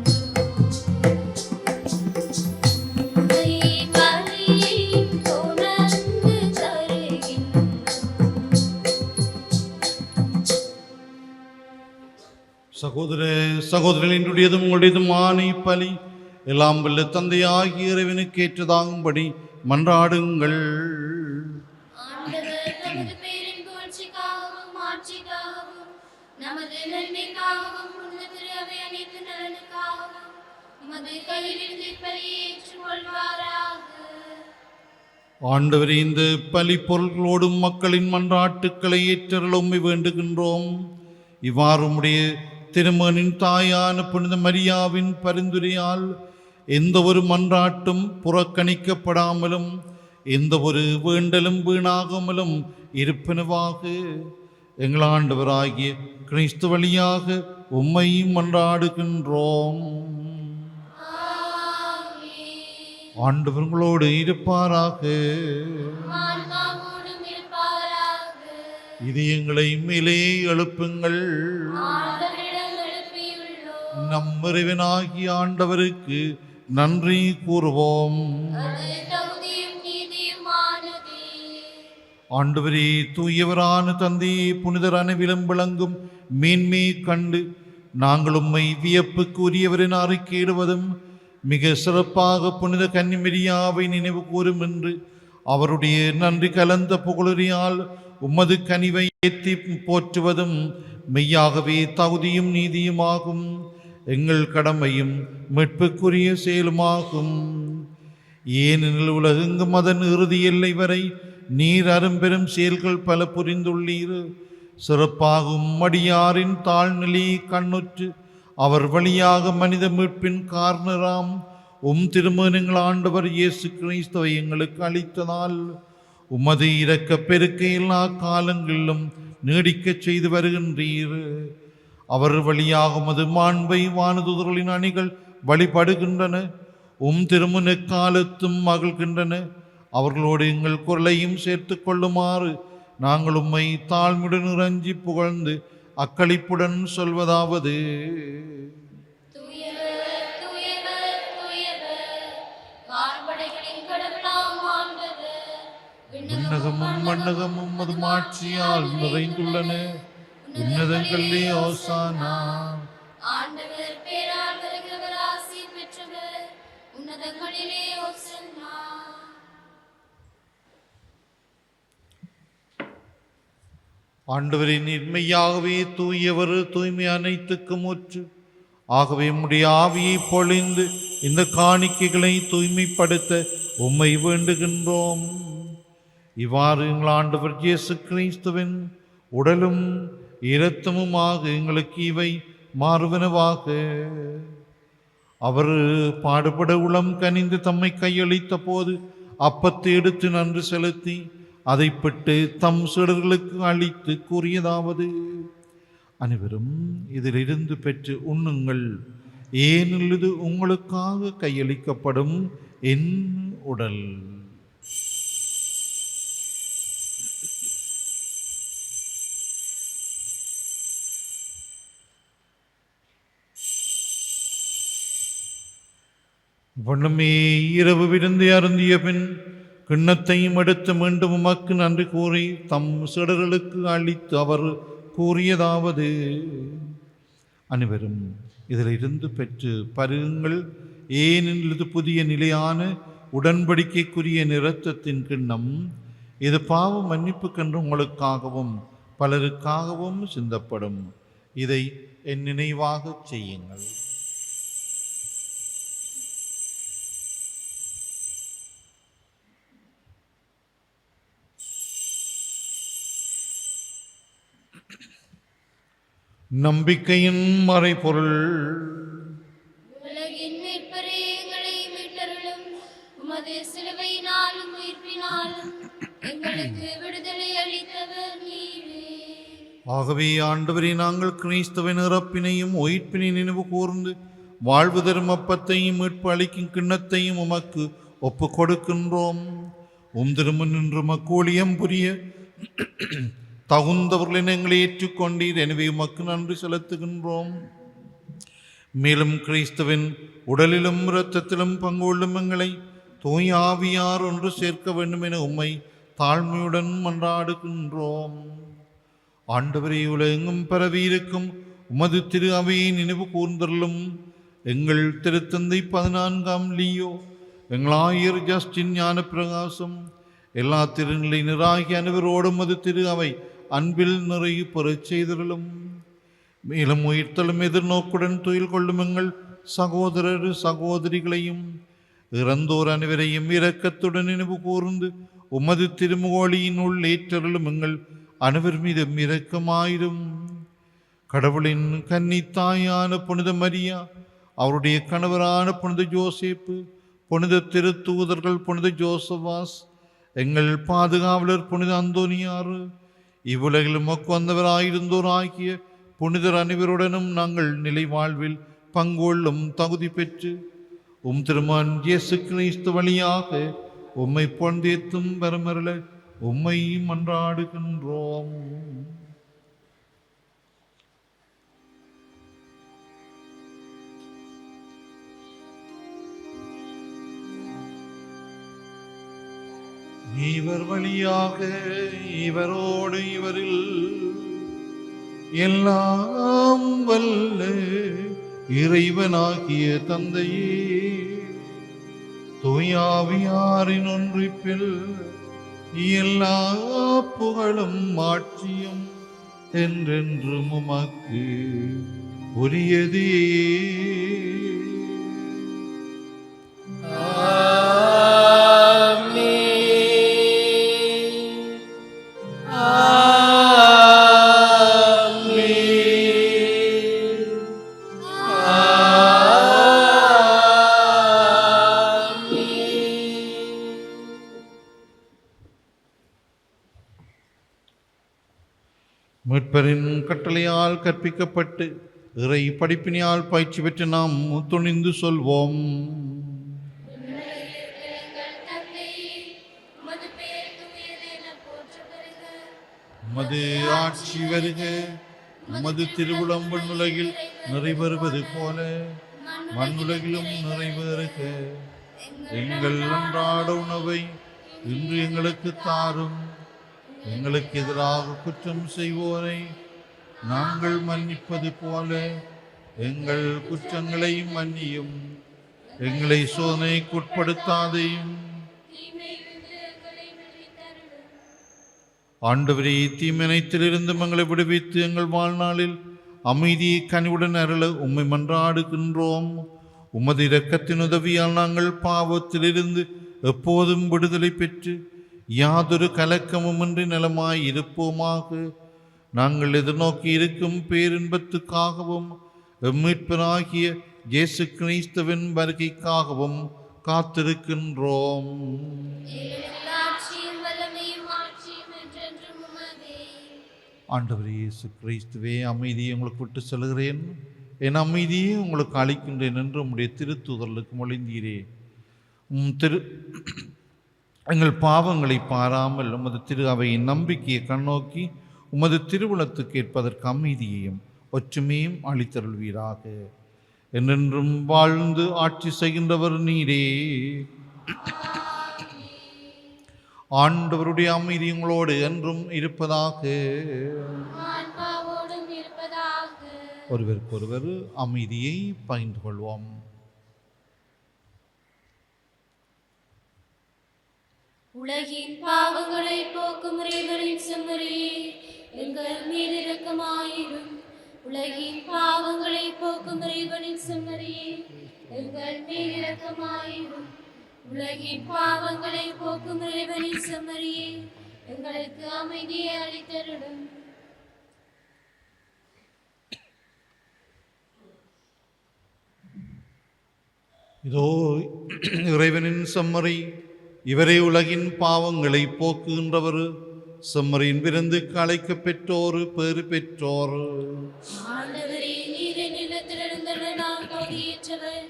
மெய் பலியை உணர்ந்து தருகின்றோம். சகோதர சகோதரர்களுடையதும் உங்களுடையதுமான இப்பலி எல்லாம் வல்ல தந்தையாகிய இறைவனுக்கு ஏற்றதாகும்படி மன்றாடுங்கள். ஆண்டவர் தமது பேரின் புகழ்ச்சிக்காகவும் மாட்சிக்காகவும் நமது நன்மைக்காகவும் புனித திரு அவை அனைத்து நலனுக்காகவும் உமது கையிலிருந்து இப்பலியை ஏற்றுக்கொள்வாராக. ஆண்டவரே, இந்த பலி பொருள்களோடும் மக்களின் மன்றாட்டுக்களை ஏற்றருள உம்மை வேண்டுகின்றோம். இவ்வாறு உம்முடைய திருமகனின் தாயான புனித மரியாவின் பரிந்துரையால் எந்த ஒரு மன்றாட்டும் புறக்கணிக்கப்படாமலும் எந்த ஒரு வேண்டலும் வீணாகாமலும் இருப்பனவாக எங்கள் ஆண்டவராகிய கிறிஸ்து வழியாக உம்மை மன்றாடுகின்றோம். ஆண்டவர் உங்களோடு இருப்பாராக. ஆன்மாவோடும் இருப்பாராக. இதயங்களை மேலே எழுப்புங்கள். ஆண்டவரிடம் எழுப்பியுள்ளோம். நம் இறைவனாகிய ஆண்டவருக்கு நன்றி கூறுவோம். அது தகுதியும் நீதியுமானதே. ஆண்டவரே, தூயவரான தந்தையே, புனிதர் அனைவிலும் விளங்கும் மேன்மையை கண்டு நாங்கள் உம்மை வியப்புக்கு உரியவரின் அறிக்கையிடுவதும் மிக சிறப்பாக புனித கன்னிமரியாவை நினைவு கூறும் என்று அவருடைய நன்றி கலந்த புகழுரையால் உமது கனிவை ஏற்றி போற்றுவதும் மெய்யாகவே தகுதியும் நீதியுமாகும். எங்கள் கடமையும் மீட்புக்குரிய செயலுமாகும். ஏனெனில் உலகெங்கும் அதன் இறுதி எல்லை வரை நீர் அரும்பெரும் செயல்கள் பல புரிந்துள்ளீர். சிறப்பாகும் மடியாரின் தாழ்நிலையை கண்ணுற்று அவர் வழியாக மனித மீட்பின் காரணராம் திருமணங்கள் ஆண்டவர் இயேசு கிறிஸ்துவை எங்களுக்கு அளித்ததால் உமது இரக்க பெருக்க எல்லா காலங்களிலும் நீடிக்கச் செய்து வருகின்றீர். அவர் வழியாக உமது மாண்பை வானதுதர்களின் அணிகள் வழிபடுகின்றன. திருமண காலத்தும் மகிழ்கின்றன. அவர்களோடு எங்கள் குரலையும் சேர்த்து கொள்ளுமாறு நாங்கள் உம்மை தாழ்மையுடன் இறஞ்சி புகழ்ந்து அக்களிப்புடன் சொல்வதாவது: தூயவர், தூயவர், தூயவர், வான்படைகளின் கடவுளாம் ஆண்டவர். விண்ணகமும் மண்ணகமும் அது மாட்சியால் நிறைந்துள்ளன. உன்னதங்களிலே ஓசானா. ஆண்டவர் பேரால் வருகிறவர் ஆசி பெற்றவர். உன்னதங்களிலே ஓசன்னா. ஆண்டவரே, நீர்மையாகவே தூயவர், தூய்மை அனைத்துக்கும் ஊற்று. ஆகவே உம்முடைய ஆவியை பொழிந்து இந்த காணிக்கைகளை தூய்மைப்படுத்த உம்மை வேண்டுகின்றோம். இவ்வாறு எங்கள் ஆண்டவர் இயேசு கிறிஸ்துவின் உடலும் இரத்தமுமாக எங்களுக்கு இவை மாறுவனவாக. அவர் பாடுபட உளம் கனிந்து தம்மை கையளித்த போது அப்பத்தை எடுத்து நன்றி செலுத்தி அதை பெற்று தம் சீடர்களுக்கு அளித்து கூறியதாவது: அனைவரும் இதிலிருந்து பெற்று உண்ணுங்கள், ஏனெனில் இது உங்களுக்காக கையளிக்கப்படும் என் உடல். வண்ணமே இரவு விருந்து அருந்திய பின் கிண்ணத்தையும் எடுத்து மீண்டும் உமக்கு நன்றி கூறி தம் சீடர்களுக்கு அளித்து அவர் கூறியதாவது: அனைவரும் இதிலிருந்து பெற்று பருகுங்கள், ஏனெனில் இது புதிய நிலையான உடன்படிக்கைக்குரிய இரத்தத்தின் கிண்ணம். இது பாவ மன்னிப்புக்கென்று உங்களுக்காகவும் பலருக்காகவும் சிந்தப்படும். இதை என் நினைவாக செய்யுங்கள். நம்பிக்கையின் மறைபொருள். உலகின் மீட்பரே, எங்களை மீட்டருளும். உமது சிலுவையினாலும் உயிர்ப்பினாலும் எங்களுக்கு விடுதலை அளித்தவர் நீரே. ஆகவே ஆண்டவரே, நாங்கள் கிறிஸ்துவின் இறப்பினையும் உயிர்ப்பினை நினைவு கூர்ந்து வாழ்வு தரும் அப்பத்தையும் மீட்பு அளிக்கும் கிண்ணத்தையும் உமக்கு ஒப்பு கொடுக்கின்றோம். திருமுன் நின்று மக்கூலியம் புரிய தகுந்தவர்களின் எங்களை ஏற்றுக்கொண்டீர். எனவே உமக்கு நன்றி செலுத்துகின்றோம். மேலும் கிறிஸ்துவின் உடலிலும் இரத்தத்திலும் பங்கு கொள்ளும் எங்களை தூய் ஆவியார் ஒன்று சேர்க்க வேண்டும் என உம்மை தாழ்மையுடன் மன்றாடுகின்றோம். ஆண்டவரே, உலகெங்கும் பரவியிருக்கும் உமது திரு அவையை நினைவு கூர்ந்தருளும். எங்கள் திருத்தந்தை 14ஆம் லியோ, எங்கள் ஆயர் ஜஸ்டின் ஞான பிரகாசம், எல்லா திருநிலையினராகிய அனைவரோடும் அது திரு அவை அன்பில் நிறைவு பெறச் செய்தருளும். மேலும் உயிர்த்தலும் எதிர்நோக்குடன் துயில் கொள்ளும் எங்கள் சகோதரர் சகோதரிகளையும் இறந்தோர் அனைவரையும் இரக்கத்துடன் நினைவு கூர்ந்து உமது திருமுகோளியினுள் ஏற்றருளும் எங்கள் அனைவர் மீதும் இரக்கமாயிரும். கடவுளின் கன்னித்தாயான புனித மரியா, அவருடைய கணவரான புனித ஜோசேப்பு, புனித திருத்தூதர்கள் புனித ஜோசவாஸ், எங்கள் பாதுகாவலர் புனித அந்தோனியாறு, இவ்வுலகில் உமக்கு வந்தவராயிருந்தோர் ஆகிய புனிதர் அனைவருடனும் நாங்கள் நிலை வாழ்வில் பங்கொள்ளும் தகுதி பெற்று திருமகன் இயேசு கிறிஸ்து வழியாக உம்மை பொழுந்தேத்தும் பெருமருள உம்மை மன்றாடுகின்றோம். இவர் வழியாக இவரோடு இவரில் எல்லாம் வல்ல இறைவனாகிய தந்தையே, தூயாவியாரின் ஒன்றிப்பில் எல்லா புகழும் ஆட்சியும் என்றென்றும் உமக்கு உரியதே. மீட்பரின் கட்டளையால் கற்பிக்கப்பட்டு இறை படிப்பினால் பயிற்சி பெற்று நாம் துணிந்து சொல்வோம்: உமது ஆட்சி வருக, உமது திருவுளம் விண்ணுலகில் நிறைவேறுவது போல மண்ணுலகிலும் நிறைவேறுக. எங்கள் அன்றாட உணவை இன்று எங்களுக்கு தாரும். எங்களுக்கு எதிராக குற்றம் செய்வோரை நாங்கள் மன்னிப்பது போல எங்கள் குற்றங்களை மன்னியும். எங்களை சோதனைக்குட்படுத்தாதையும். ஆண்டவரே, தீமனைத்திலிருந்து எங்களை விடுவித்து எங்கள் வாழ்நாளில் அமைதியை கனிவுடன் அருள உம்மை மன்றாடுகின்றோம். உமது இரக்கத்தின் உதவியால் நாங்கள் பாவத்திலிருந்து எப்போதும் விடுதலை பெற்று யாதொரு கலக்கமுமின்றி நலமாய் இருப்போமாக. நாங்கள் எதிர்நோக்கி இருக்கும் பேரின்பத்துக்காகவும் மீட்பராகிய இயேசு கிறிஸ்துவின் வருகைக்காகவும் காத்திருக்கின்றோம். ஆண்டவர் இயேசு கிறிஸ்துவே, அமைதியை உங்களுக்கு விட்டு செல்கிறேன், என் அமைதியை உங்களுக்கு அளிக்கின்றேன் என்று உம்முடைய திருத்தூதர்களுக்கு மொழிந்தீரே. எங்கள் பாவங்களை பாராமல் உமது திரு அவையின் நம்பிக்கையை கண்ணோக்கி உமது திருவுளத்துக்கு ஏற்பதற்கு அமைதியையும் ஒற்றுமையும் அளித்தருள்வீராக. என்றென்றும் வாழ்ந்து ஆட்சி செய்கின்றவர் நீரே. ஆண்டவருடைய அமைதி உங்களோடு என்றும் இருப்பதாக. ஆன்மாவோடும் இருப்பதாக. ஒருவருக்கொருவர் அமைதியை பகிர்ந்து கொள்வோம். உலகின் பாவங்களை போக்கும் இறைவனின் செம்மறியே, எங்கள் மீது இரக்கமாயிரும். உலகின் பாவங்களை போக்கும் இறைவனின் செம்மறியே, எங்கள் மீது இரக்கமாயிரும். உலகின் பாவங்களை போக்கும் இறைவனின் செம்மறியே, எங்களுக்கு அமைதியை அளித்தருளும். இதோ இறைவனின் செம்மறி, இவரே உலகின் பாவங்களை போக்குகின்றவர். செம்மறியின் விருந்துக்கு அழைக்க பெற்றோர் பேறு பெற்றோர். ஆண்டவரே, நீரே நிலத்தில் எழுந்தருள நான் தகுதியற்றவர்.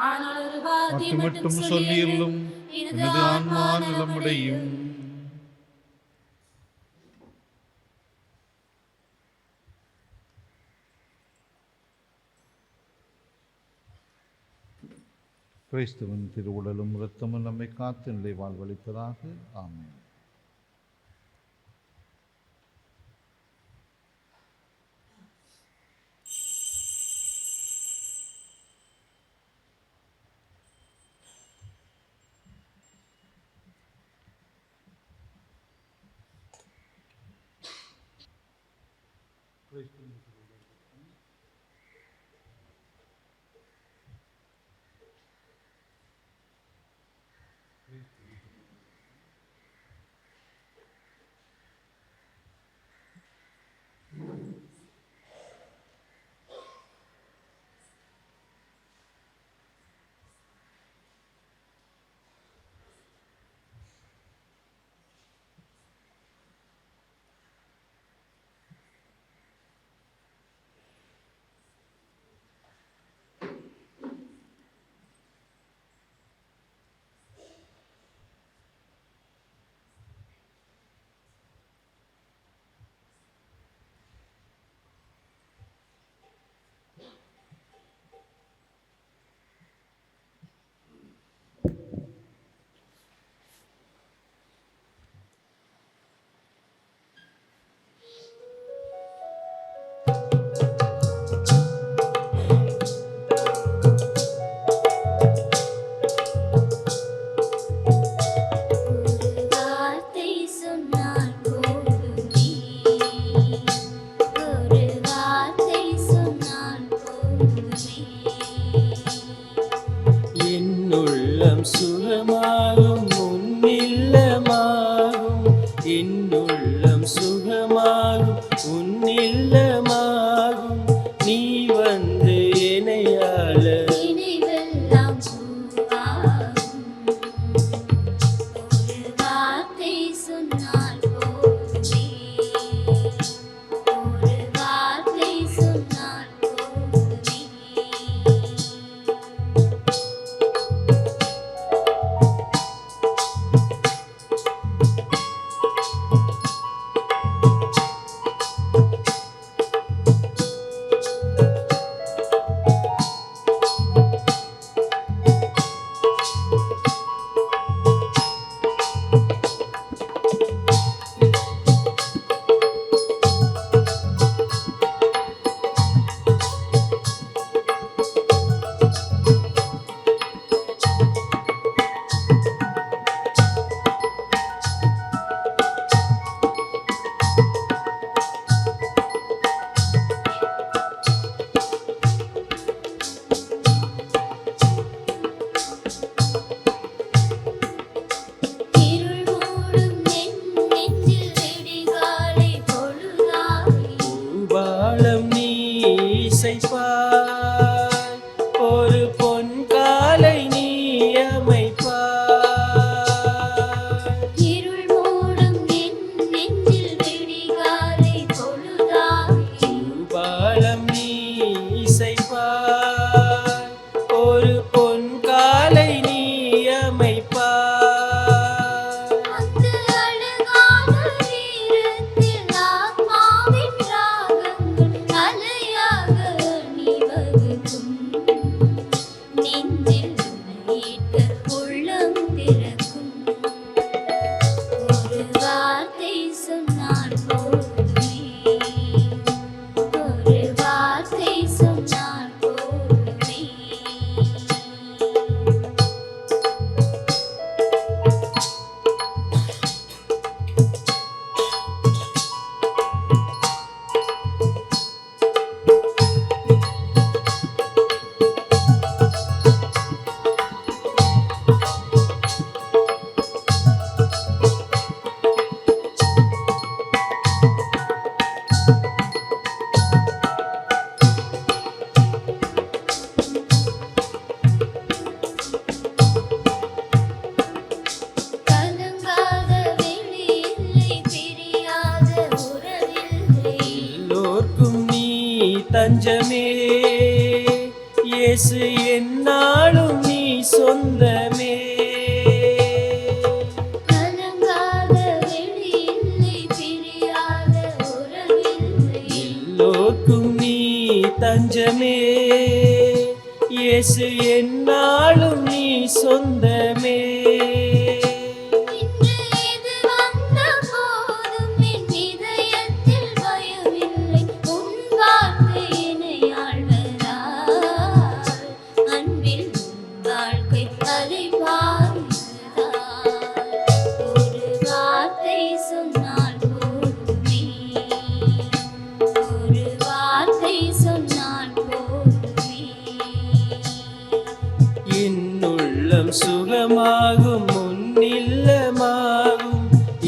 ஆனால் ஒரு வார்த்தை மட்டும் சொல்லியல்லும் எனது எனது ஆன்மா ஆன்மா நலமடையும். நலமடையும். கிறிஸ்துவின் திருவுடலும் இரத்தமும் நம்மை காத்து நிலை வாழ்வளிப்பதாக. ஆமென். அலையாக நீ வகுப்பாய். தஞ்சமே, இயேசு என்னாலும் நீ சொந்தமே. கலங்காத வெளி இல்லை, பிரியாத உறவில்லை, எல்லோர்க்கும் நீ தஞ்சமே, இயேசு என்னாலும் நீ சொந்தமே. இன்று இது வந்த போதும் என் இதயத்தில் பயமில்லை, உன் வார்த்தை என்னை ஆழ்வதால், அன்பில் உன் வாழ்க்கை அலைபாயுதால், ஒரு வார்த்தை சொன்னால் போதுமே, ஒரு வார்த்தை சொன்னால் போதுமே. என்னுள்ளம் சுகமாகும், முன்னில்லமாகும்,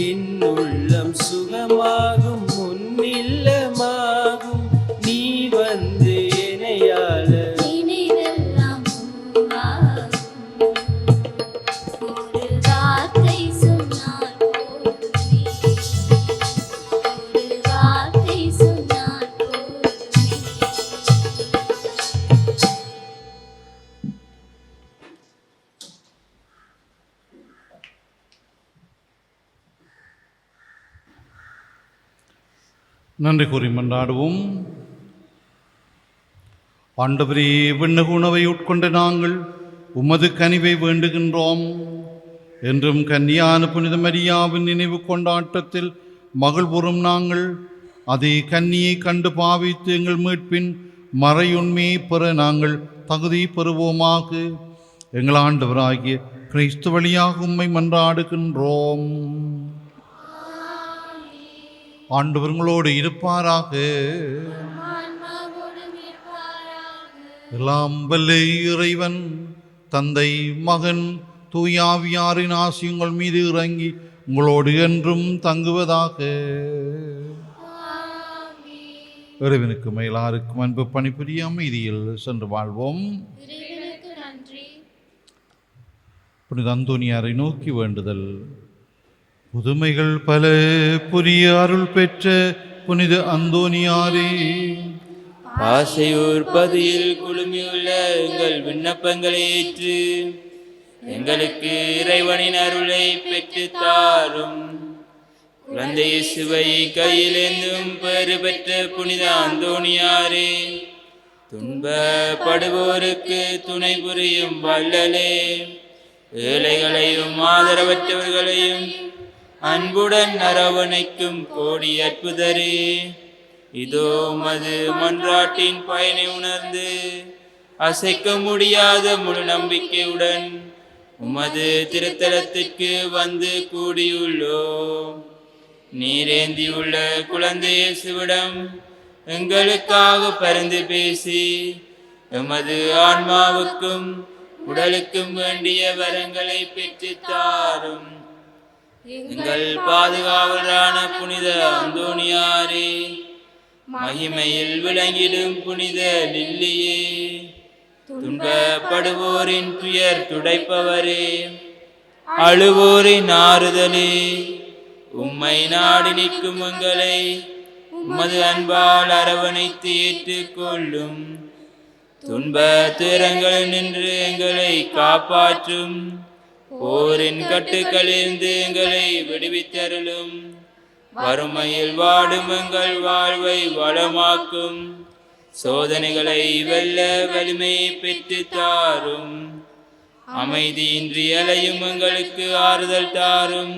என்னுள்ளம் சுகமாகும், முன்னில்லமாகும், நீ வந்து என்னையாள. நினைவெல்லாம் பூவாகும், ஒரு வார்த்தை சொன்னால் போதுமே, ஒரு வார்த்தை சொன்னால் போதுமே. நன்றி கூறி மன்றாடுவோம். ஆண்டவரே, விண்ணக உணவை உட்கொண்ட நாங்கள் உமது கனிவை வேண்டுகின்றோம். என்றும் கன்னியான புனித மரியாவின் நினைவு கொண்டாட்டத்தில் மகிழ்வுறும் நாங்கள் அதே கன்னியை கண்டு பாவித்து எங்கள் மீட்பின் மறையுண்மையை பெற நாங்கள் தகுதி பெறுவோமாக. எங்கள் ஆண்டவராகிய கிறிஸ்து வழியாக உம்மை மன்றாடுகின்றோம். ஆண்டவர்களோடு இருப்பாராக. எல்லாம் வல்ல இறைவன் தந்தை, மகன், தூயாவியாரின் ஆசி உங்கள் மீது இறங்கி உங்களோடு என்றும் தங்குவதாக. இறைவனுக்கு மேலாருக்கும் அன்பு பணிபுரிய அமைதியில் சென்று வாழ்வோம். இறைவனுக்கு நன்றி. புனித அந்தோனியாரை நோக்கி வேண்டுதல். புதுமைகள் பல புரிய அருள் பெற்ற புனித அந்தோனியாரே, ஆசையூர் பதியில் குழுமியுள்ள எங்கள் விண்ணப்பங்களை ஏற்று எங்களுக்கு இறைவனின் அருளை பெற்று தாரும். குழந்தை இயேசுவை கையிலேந்தும் பெறு பெற்ற புனித அந்தோனியாரே, துன்பப்படுவோருக்கு துணை புரியும் வள்ளலே, ஏழைகளையும் ஆதரவற்றவர்களையும் அன்புடன் அரவணைக்கும் கோடி அற்புதரே, இதோ உமது மன்றாட்டின் பயனை உணர்ந்து அசைக்க முடியாத முழு நம்பிக்கையுடன் உமது திருத்தலத்திற்கு வந்து கூடியுள்ளோம். நீரேந்தியுள்ள குழந்தை இயேசுவிடம் எங்களுக்காக பரிந்து பேசி எமது ஆன்மாவுக்கும் உடலுக்கும் வேண்டிய வரங்களை பெற்று தாரும். எங்கள் பாதுகாவலரான புனித அந்தோனியாரே, மகிமையில் விளங்கிடும் புனித லில்லியே, துன்பப்படுவோரின் துயர் துடைப்பவரே, அழுவோரின் ஆறுதலே, உம்மை நாடி நிற்கும் எங்களை உமது அன்பால் அரவணைத்து ஏற்றுக்கொள்ளும். துன்ப துயரங்கள் நின்று எங்களை காப்பாற்றும். போரின் கட்டுக்களிலிருந்து எங்களை விடுவித்தருளும். வறுமையில் வாடும் எங்கள் வாழ்வை வளமாக்கும். சோதனைகளை வெல்ல வலிமையை பெற்று தாரும். அமைதியின்றி அலையும் எங்களுக்கு ஆறுதல் தாரும்.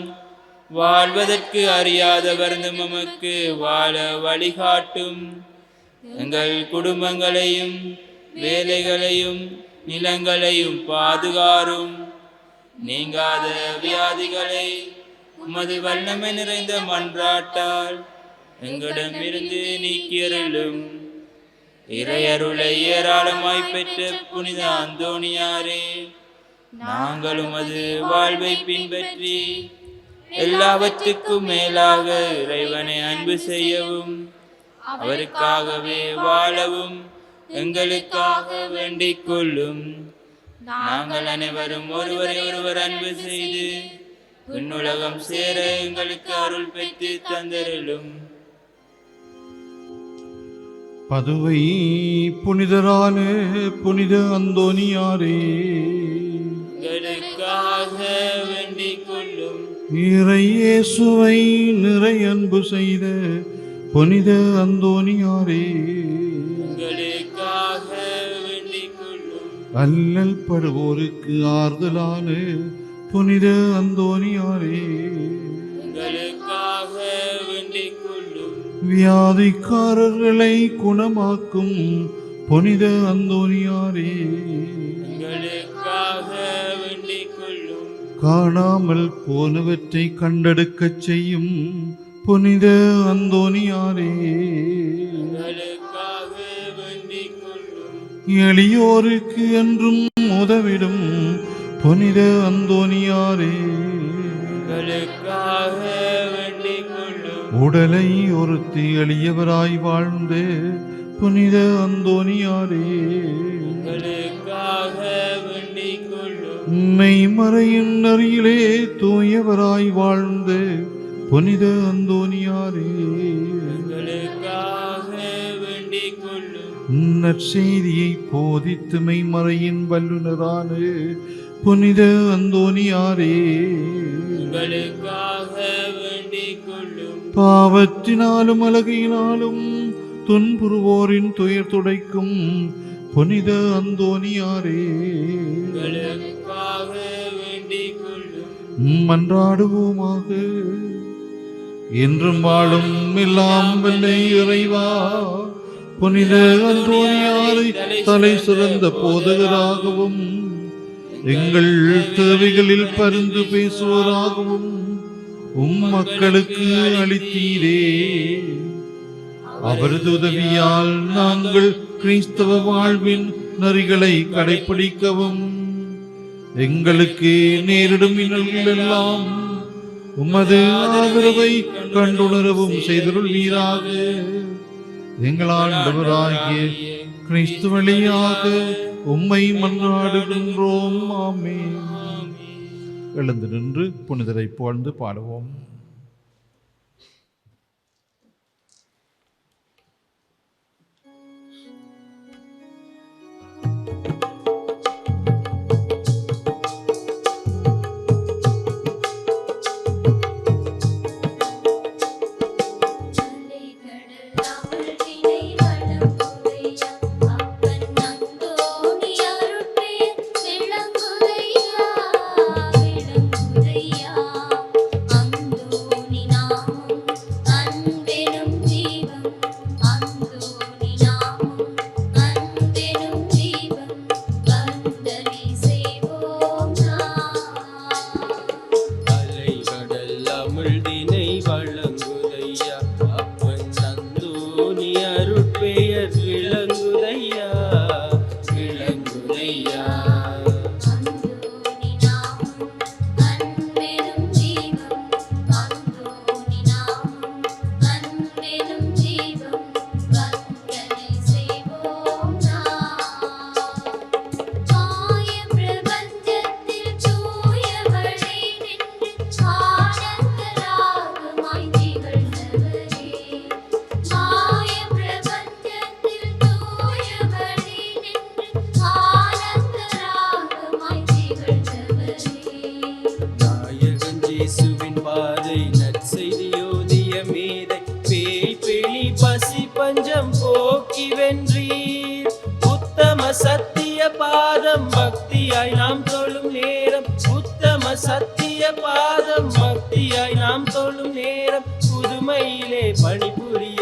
வாழ்வதற்கு அறியாத வருந்தும் எமக்கு வாழ வழிகாட்டும். எங்கள் குடும்பங்களையும் வேலைகளையும் நிலங்களையும் பாதுகாரும். நீங்காத வியாதிகளை உமது வல்லமை நிறைந்த மன்றாட்டால் எங்களிடமிருந்து நீக்கியருளும். இறையருளை ஏராளமாய் பெற்ற புனித அந்தோனியாரே, நாங்கள் உமது வாழ்வை பின்பற்றி எல்லாவற்றுக்கும் மேலாக இறைவனை அன்பு செய்யவும் அவருக்காகவே வாழவும் எங்களுக்காக வேண்டிக் கொள்ளும். நாங்கள் அனைவரும் ஒருவரை ஒருவர் அன்பு செய்து விண்ணுலகம் சேர எங்களுக்கு அருள் பெற்று தந்தருளும். பதுவை புனிதரான புனித அந்தோனியாரே, எங்களுக்காக வேண்டிக் கொள்ளும். இறை இயேசுவை நிறை அன்பு செய்த புனித அந்தோனியாரே, எங்களுக்காக வேண்டிக் கொள்ளும். அல்லல் படுவோருக்கு ஆறுதலான புனித அந்தோனியாரே, எங்களுக்காக வேண்டிக் கொள்ளும். வியாதிக்காரர்களை குணமாக்கும் புனித அந்தோனியாரே, எங்களுக்காக வேண்டிக் கொள்ளும். காணாமல் போனவற்றை கண்டெடுக்கச் செய்யும் புனித அந்தோனியாரே, எங்களுக்காக வேண்டிக் கொள்ளும். எளியோருக்கு என்றும் உதவிடும் புனித அந்தோனியாரே, எங்களுக்காக வேண்டிக் கொள்ளும். உடலை ஒருத்தி எளியவராய் வாழ்ந்த புனித அந்தோனியாரே, எங்களுக்காக வேண்டிக் கொள்ளும். மெய்மறையின் நெறியிலே தூயவராய் வாழ்ந்த புனித அந்தோனியாரே, எங்களுக்காக வேண்டிக் கொள்ளும். நற்செய்தியை போதித்து மெய்மறையின் வல்லுனரான புனித அந்தோனியாரே, எங்களுக்காக வேண்டிக் கொள்ளும். பாவத்தினாலும் அழகையினாலும் துன்புறுவோரின் துயர் துடைக்கும் புனித அந்தோனியாரே, எங்களுக்காக வேண்டிக் கொள்ளும். மன்றாடுவோமாக. என்றும் வாழும் எல்லாம் வல்ல இறைவா, புனித அந்தோனியாரை தலை சிறந்த போதகராகவும் எங்கள் தேவைகளில் பரிந்து பேசுவராகவும் மக்களுக்கு அளித்தீரே. அவரது உதவியால் நாங்கள் கிறிஸ்தவ வாழ்வின் நெறிகளை கடைபிடிக்கவும் எங்களுக்கு நேரிடும் இன்னல்கள் எல்லாம் உமது ஆதரவை கண்டுணரவும் செய்தருள்வீராக. எங்கள் ஆண்டவராகிய கிறிஸ்து வழியாக உம்மை மன்றாடுகின்றோம். ஆமென். எழுந்து நின்று புனிதரை புகழ்ந்து பாடுவோம். பஞ்சம் போக்கி வென்றீர். உத்தம சத்திய பாதம் பக்தியாய் நாம் தொழும் நேரம், உத்தம சத்திய பாதம் பக்தியாய் நாம் தொழும் நேரம், புதுமையிலே பணிபுரிய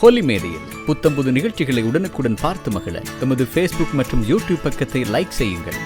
ஹோலி மேடையில் புத்தம்புது நிகழ்ச்சிகளை உடனுக்குடன் பார்த்து மகிழ எமது ஃபேஸ்புக் மற்றும் யூடியூப் பக்கத்தை லைக் செய்யுங்கள்.